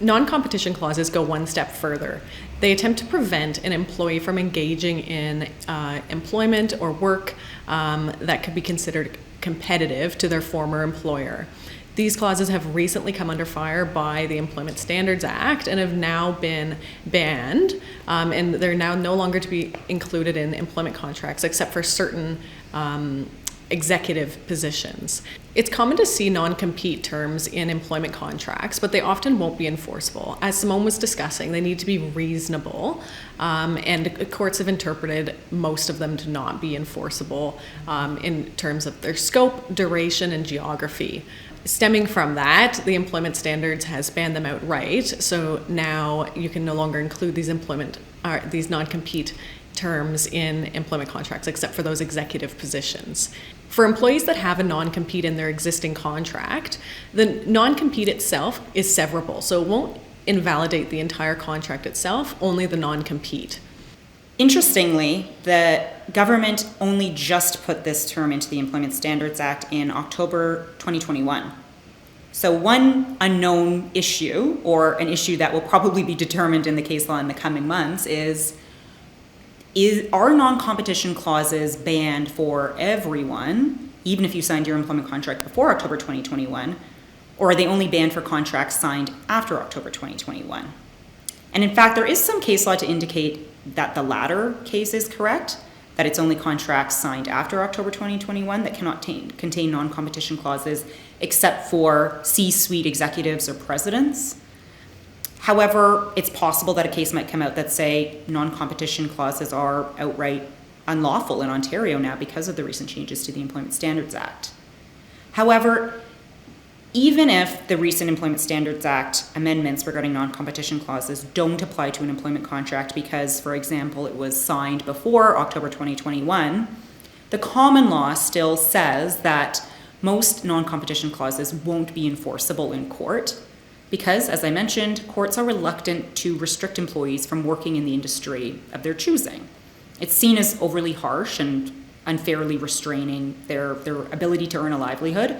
Non-competition clauses go one step further. They attempt to prevent an employee from engaging in employment or work that could be considered competitive to their former employer. These clauses have recently come under fire by the Employment Standards Act and have now been banned, and they're now no longer to be included in employment contracts except for certain executive positions. It's common to see non-compete terms in employment contracts, but they often won't be enforceable. As Simone was discussing, they need to be reasonable, and courts have interpreted most of them to not be enforceable in terms of their scope, duration, and geography. Stemming from that, the Employment Standards has banned them outright, so now you can no longer include these non-compete terms in employment contracts except for those executive positions. For employees that have a non-compete in their existing contract, the non-compete itself is severable, so it won't invalidate the entire contract itself, only the non-compete. Interestingly, the government only just put this term into the Employment Standards Act in October 2021. So one unknown issue, or an issue that will probably be determined in the case law in the coming months, are non-competition clauses banned for everyone, even if you signed your employment contract before October 2021, or are they only banned for contracts signed after October 2021? And in fact, there is some case law to indicate that the latter case is correct, that it's only contracts signed after October 2021 that cannot contain non-competition clauses except for C-suite executives or presidents. However, it's possible that a case might come out that say non-competition clauses are outright unlawful in Ontario now because of the recent changes to the Employment Standards Act. However, even if the recent Employment Standards Act amendments regarding non-competition clauses don't apply to an employment contract because, for example, it was signed before October 2021, the common law still says that most non-competition clauses won't be enforceable in court because, as I mentioned, courts are reluctant to restrict employees from working in the industry of their choosing. It's seen as overly harsh and unfairly restraining their ability to earn a livelihood,